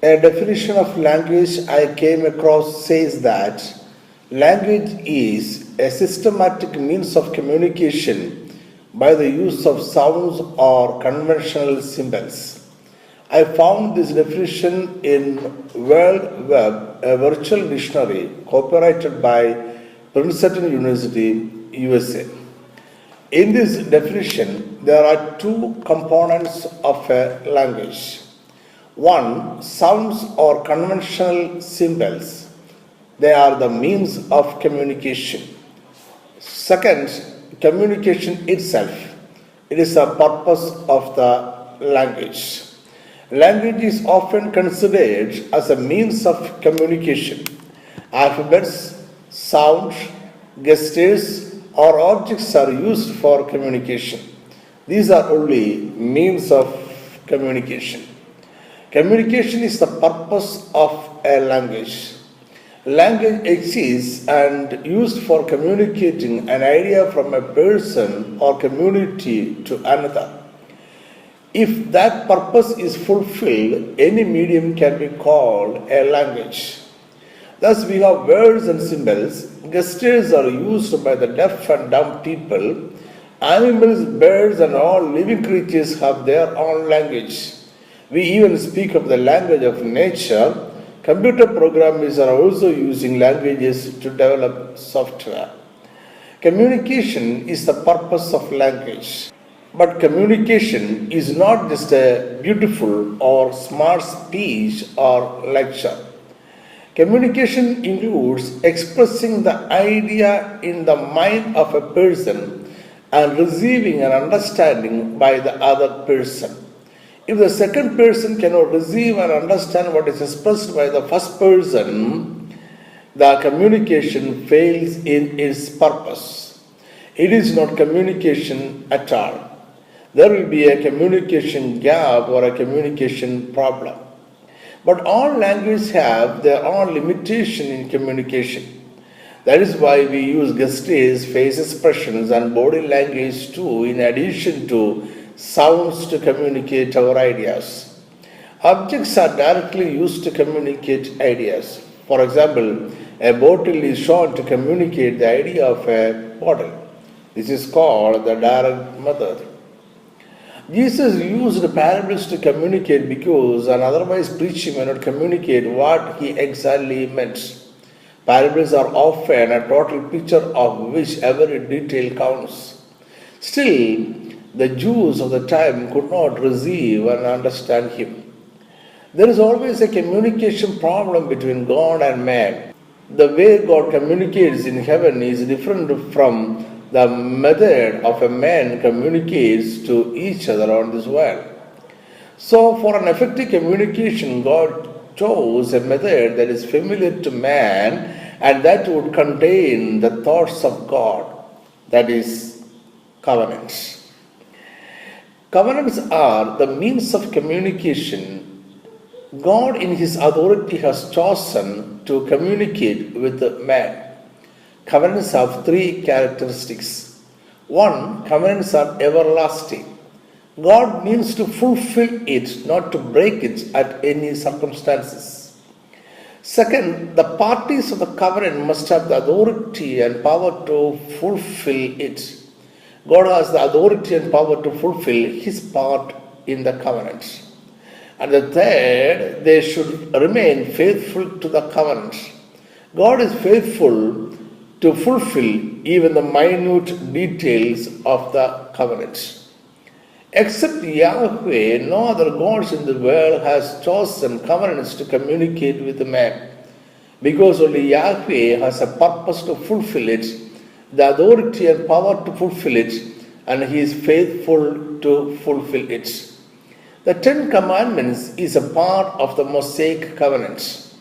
A definition of language I came across says that language is a systematic means of communication by the use of sounds or conventional symbols. I found this definition in World Web, a virtual dictionary copyrighted by Princeton University, USA. In this definition, there are two components of a language. One, sounds or conventional symbols. They are the means of communication. Second, communication itself. It is the purpose of the language. Language is often considered as a means of communication. Alphabets, sounds, gestures, or objects are used for communication. These are only means of communication. Communication is the purpose of a language. Language exists and used for communicating an idea from a person or community to another. If that purpose is fulfilled, any medium can be called a language. Thus, we have words and symbols. Gestures are used by the deaf and dumb people. Animals, birds, and all living creatures have their own language. We even speak of the language of nature. Computer programmers are also using languages to develop software. Communication is the purpose of language. But communication is not just a beautiful or smart speech or lecture. Communication includes expressing the idea in the mind of a person and receiving an understanding by the other person. If the second person cannot receive and understand what is expressed by the first person, the communication fails in its purpose. It is not communication at all. There will be a communication gap or a communication problem. But all languages have their own limitation in communication. That is why we use gestures, face expressions, and body language too, in addition to sounds to communicate our ideas. Objects are directly used to communicate ideas. For example, a bottle is shown to communicate the idea of a bottle. This is called the direct method. Jesus used parables to communicate because an otherwise preacher may not communicate what he exactly meant. Parables are often a total picture of which every detail counts. Still, the Jews of the time could not receive and understand him. There is always a communication problem between God and man. The way God communicates in heaven is different from the method of a man communicates to each other on this world. So, for an effective communication, God chose a method that is familiar to man and that would contain the thoughts of God, that is, covenants. Covenants are the means of communication God, in His authority, has chosen to communicate with man. Covenants have three characteristics. One, covenants are everlasting. God means to fulfill it, not to break it at any circumstances. Second, the parties of the covenant must have the authority and power to fulfill it. God has the authority and power to fulfill His part in the covenant. And the third, they should remain faithful to the covenant. God is faithful to fulfill even the minute details of the covenant. Except Yahweh, no other gods in the world has chosen covenants to communicate with man. Because only Yahweh has a purpose to fulfill it, the authority and power to fulfill it, and He is faithful to fulfill it. The Ten Commandments is a part of the Mosaic covenant.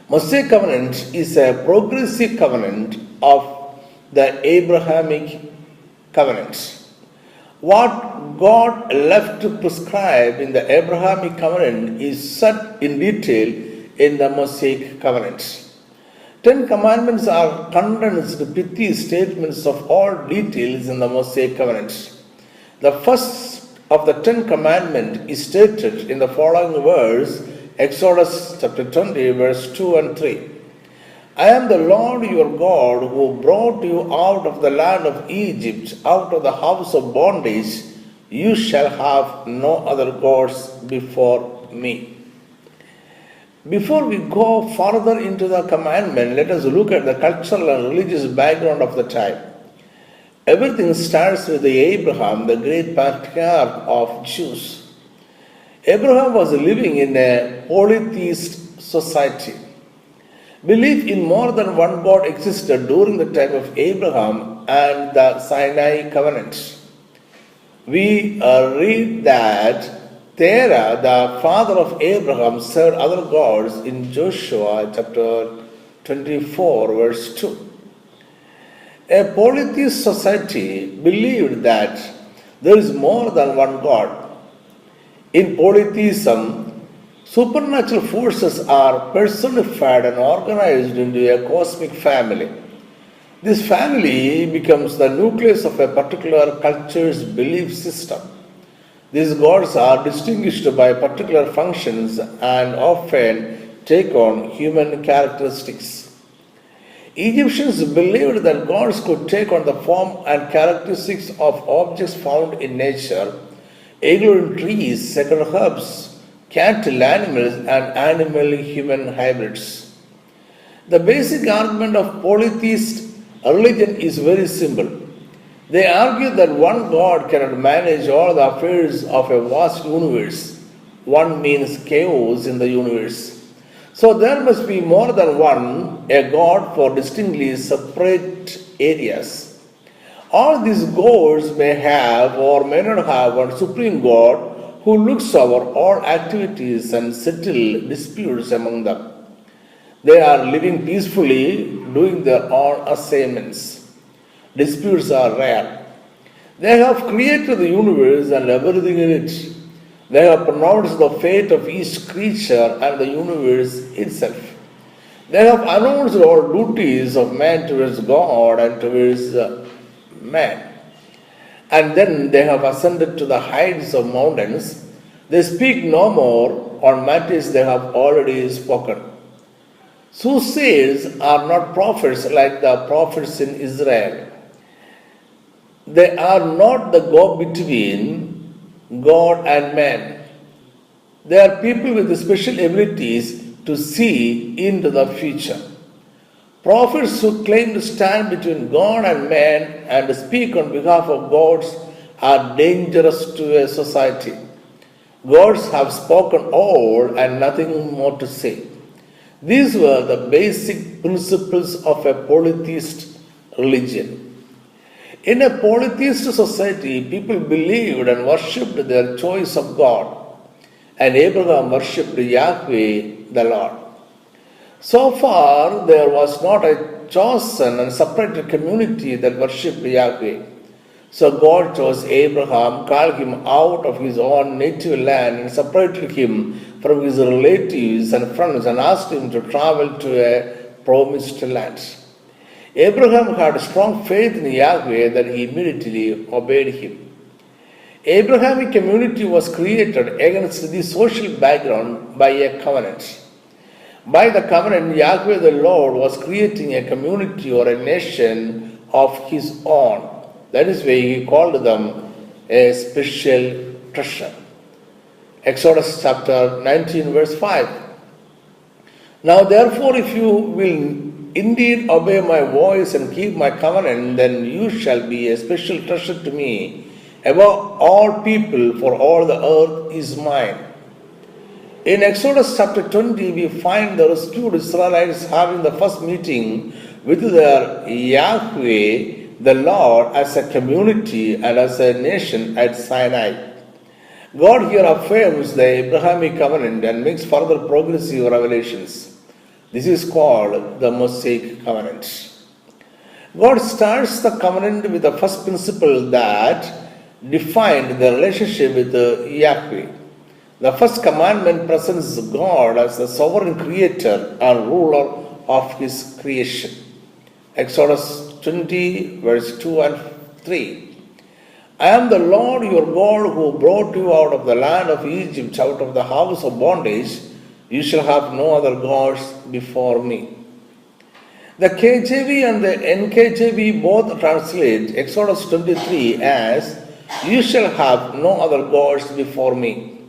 Mosaic covenant is a progressive covenant of the Abrahamic covenant. What God left to prescribe in the Abrahamic covenant is set in detail in the Mosaic covenant. 10 commandments are condensed pithy statements of all details in the Mosaic covenant. The first of the 10 commandments is stated in the following verse: Exodus chapter 20, verse 2 and 3. I am the Lord your God who brought you out of the land of Egypt, out of the house of bondage. You shall have no other gods before me. Before we go further into the commandment, let us look at the cultural and religious background of the time. Everything starts with Abraham, the great patriarch of Jews. Abraham was living in a polytheist society. Belief in more than one God existed during the time of Abraham and the Sinai covenant. We read that Terah, the father of Abraham, served other gods in Joshua chapter 24, verse 2. A polytheist society believed that there is more than one God. In polytheism, supernatural forces are personified and organized into a cosmic family. This family becomes the nucleus of a particular culture's belief system. These gods are distinguished by particular functions and often take on human characteristics. Egyptians believed that gods could take on the form and characteristics of objects found in nature, including trees, sacred herbs, cattle, animals, and animal-human hybrids. The basic argument of polytheist religion is very simple. They argue that one God cannot manage all the affairs of a vast universe. One means chaos in the universe. So there must be more than one, a God for distinctly separate areas. All these gods may have or may not have one supreme God who looks over all activities and settles disputes among them. They are living peacefully, doing their own assignments. Disputes are rare. They have created the universe and everything in it. They have pronounced the fate of each creature and the universe itself. They have announced all duties of man towards God and towards man. And then they have ascended to the heights of mountains. They speak no more on matters they have already spoken. Soothsayers are not prophets like the prophets in Israel. They are not the go-between God and man. They are people with special abilities to see into the future. Prophets who claim to stand between God and man and speak on behalf of gods are dangerous to a society. Gods have spoken all and nothing more to say. These were the basic principles of a polytheist religion. In a polytheist society, people believed and worshipped their choice of God, and Abraham worshipped Yahweh the Lord. So far, there was not a chosen and separated community that worshipped Yahweh. So God chose Abraham, called him out of his own native land, and separated him from his relatives and friends, and asked him to travel to a promised land. Abraham had strong faith in Yahweh that he immediately obeyed him. Abrahamic community was created against the social background by a covenant. By the covenant, Yahweh the Lord was creating a community or a nation of his own. That is why he called them a special treasure. Exodus chapter 19, verse 5. Now therefore, if you will indeed obey my voice and keep my covenant, then you shall be a special treasure to me above all people, for all the earth is mine. In Exodus chapter 20, we find the rescued Israelites having the first meeting with their Yahweh, the Lord, as a community and as a nation at Sinai. God here affirms the Abrahamic covenant and makes further progressive revelations. This is called the Mosaic covenant. God starts the covenant with the first principle that defined the relationship with Yahweh. The first commandment presents God as the sovereign creator and ruler of his creation. Exodus 20, verse 2 and 3. I am the Lord your God who brought you out of the land of Egypt, out of the house of bondage. You shall have no other gods before me. The KJV and the NKJV both translate Exodus 23 as, You shall have no other gods before me.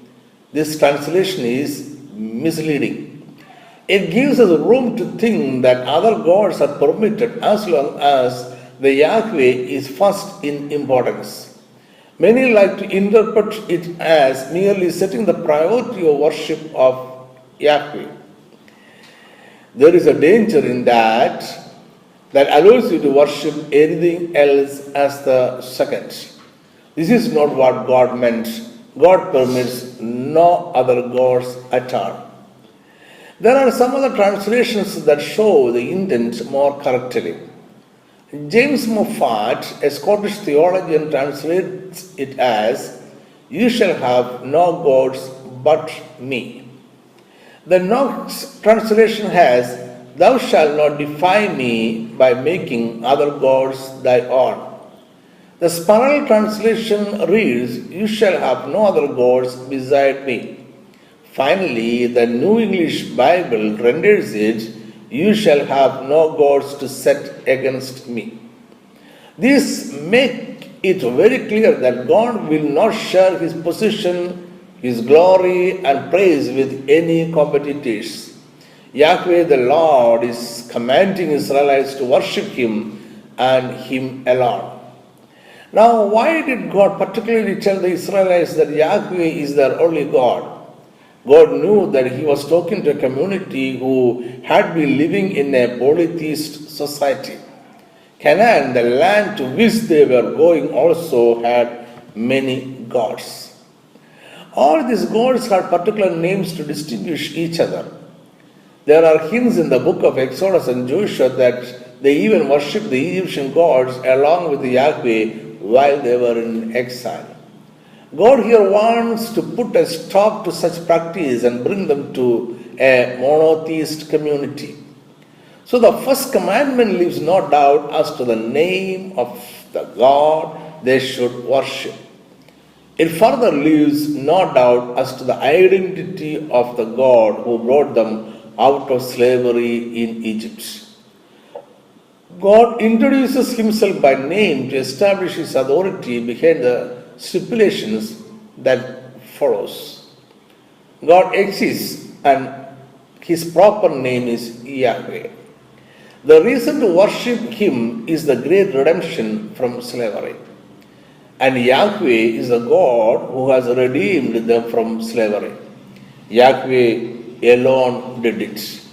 This translation is misleading. It gives us room to think that other gods are permitted as long as the Yahweh is first in importance. Many like to interpret it as merely setting the priority of worship of Yahweh. There is a danger in that allows you to worship anything else as the second. This is not what God meant. God permits no other gods at all. There are some other translations that show the intent more correctly. James Moffat, a Scottish theologian, translates it as, You shall have no gods but me. The Knox translation has, Thou shalt not defy me by making other gods thy own. The Spiral translation reads, You shall have no other gods beside me. Finally, the New English Bible renders it, You shall have no gods to set against me. This makes it very clear that God will not share his position, his glory and praise with any competitors. Yahweh the Lord is commanding Israelites to worship him and him alone. Now, why did God particularly tell the Israelites that Yahweh is their only God? God knew that he was talking to a community who had been living in a polytheist society. Canaan, the land to which they were going, also had many gods. All these gods had particular names to distinguish each other. There are hints in the book of Exodus and Joshua that they even worshipped the Egyptian gods along with Yahweh while they were in exile. God here wants to put a stop to such practice and bring them to a monotheist community. So the first commandment leaves no doubt as to the name of the God they should worship. It further leaves no doubt as to the identity of the God who brought them out of slavery in Egypt. God introduces himself by name to establish his authority behind the stipulations that follows. God exists and his proper name is Yahweh. The reason to worship him is the great redemption from slavery. And Yahweh is the God who has redeemed them from slavery. Yahweh alone did it.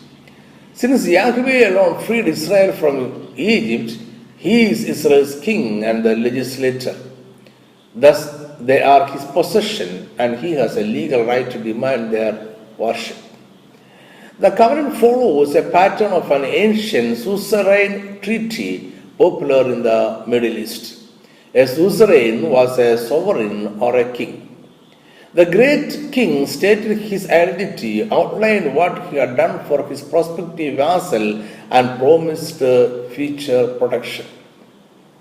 Since Yahweh alone freed Israel from Egypt, he is Israel's king and the legislator. Thus, they are his possession and he has a legal right to demand their worship. The covenant follows a pattern of an ancient suzerain treaty popular in the Middle East. A suzerain was a sovereign or a king. The great king stated his identity, outlined what he had done for his prospective vassal, and promised future protection.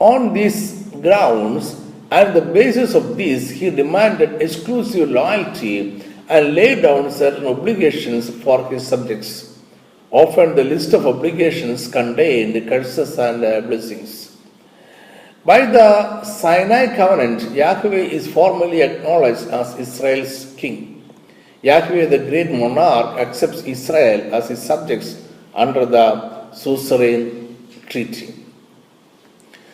On these grounds, and the basis of this, he demanded exclusive loyalty and laid down certain obligations for his subjects. Often the list of obligations contained curses and blessings. By the Sinai covenant, Yahweh is formally acknowledged as Israel's king. Yahweh, the great monarch, accepts Israel as his subjects under the suzerain treaty.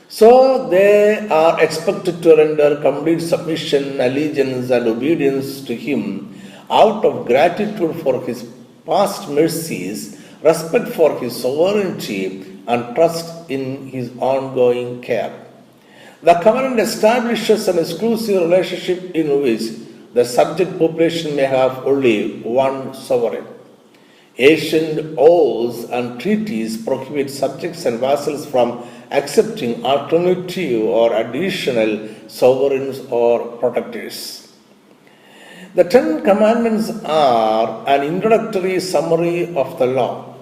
So they are expected to render complete submission, allegiance, and obedience to him out of gratitude for his past mercies, respect for his sovereignty, and trust in his ongoing care. The covenant establishes an exclusive relationship in which the subject population may have only one sovereign. Ancient oaths and treaties prohibit subjects and vassals from accepting alternative or additional sovereigns or protectors. The Ten Commandments are an introductory summary of the law.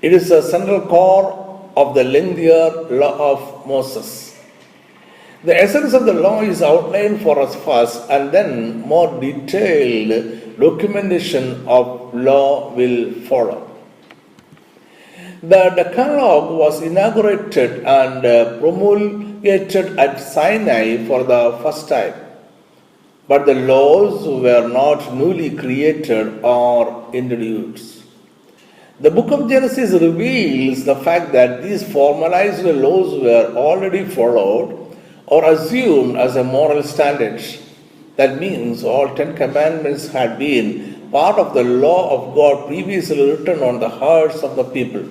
It is a central core of the lengthier law of Moses. The essence of the law is outlined for us first, and then more detailed documentation of law will follow. The Decalogue was inaugurated and promulgated at Sinai for the first time, but the laws were not newly created or introduced. The book of Genesis reveals the fact that these formalized laws were already followed or assumed as a moral standard. That means all 10 commandments had been part of the law of God previously written on the hearts of the people.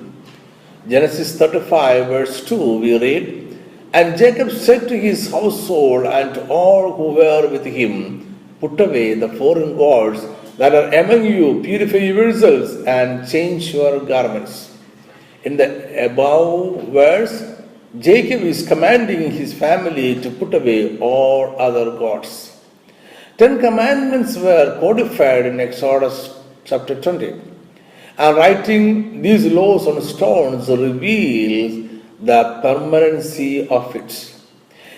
Genesis 35 verse 2 we read, "And Jacob said to his household and to all who were with him, put away the foreign gods that are among you, purify yourselves and change your garments." In the above verse, Jacob is commanding his family to put away all other gods. 10 commandments were codified in Exodus chapter 20. And writing these laws on stones reveals the permanency of it.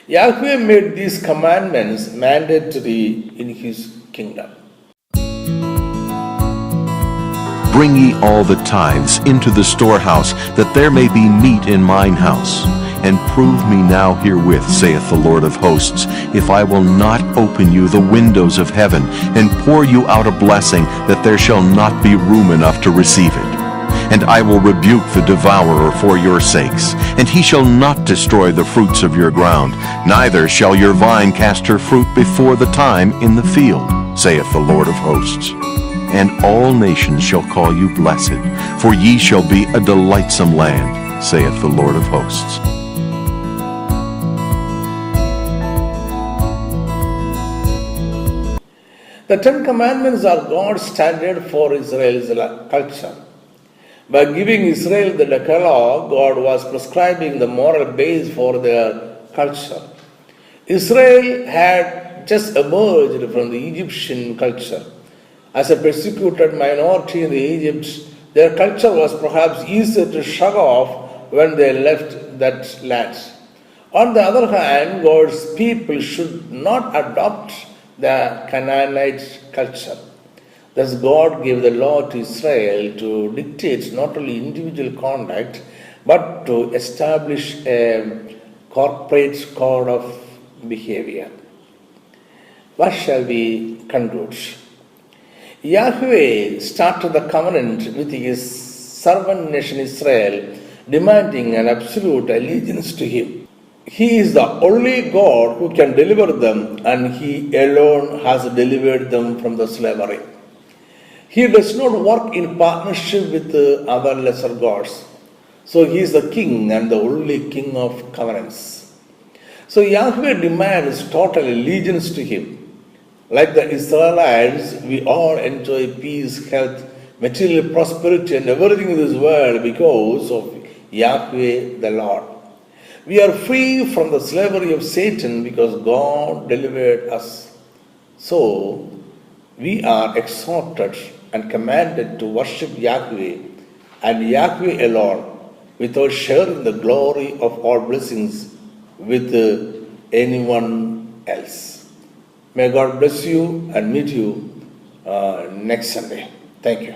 Yahweh made these commandments mandatory in his kingdom. Bring ye all the tithes into the storehouse, that there may be meat in mine house. And prove me now herewith, saith the Lord of hosts, if I will not open you the windows of heaven, and pour you out a blessing, that there shall not be room enough to receive it. And I will rebuke the devourer for your sakes, and he shall not destroy the fruits of your ground, neither shall your vine cast her fruit before the time in the field, saith the Lord of hosts. And all nations shall call you blessed, for ye shall be a delightsome land, saith the Lord of hosts. The 10 Commandments are God's standard for Israel's culture. By giving Israel the Decalogue, God was prescribing the moral base for their culture. Israel had just emerged from the Egyptian culture. As a persecuted minority in Egypt, their culture was perhaps easier to shrug off when they left that land. On the other hand, God's people should not adopt the Canaanite culture. Thus, God gave the law to Israel to dictate not only individual conduct, but to establish a corporate code of behavior. What shall we conclude? Yahweh started the covenant with his servant nation Israel, demanding an absolute allegiance to him. He is the only God who can deliver them, and he alone has delivered them from the slavery. He does not work in partnership with other lesser gods. So he is the king and the only king of covenants. So Yahweh demands total allegiance to him. Like the Israelites, we all enjoy peace, health, material prosperity, and everything in this world because of Yahweh the Lord. We are free from the slavery of Satan because God delivered us. So we are exhorted and commanded to worship Yahweh and Yahweh alone without sharing the glory of all blessings with anyone else. May God bless you and meet you next Sunday. Thank you.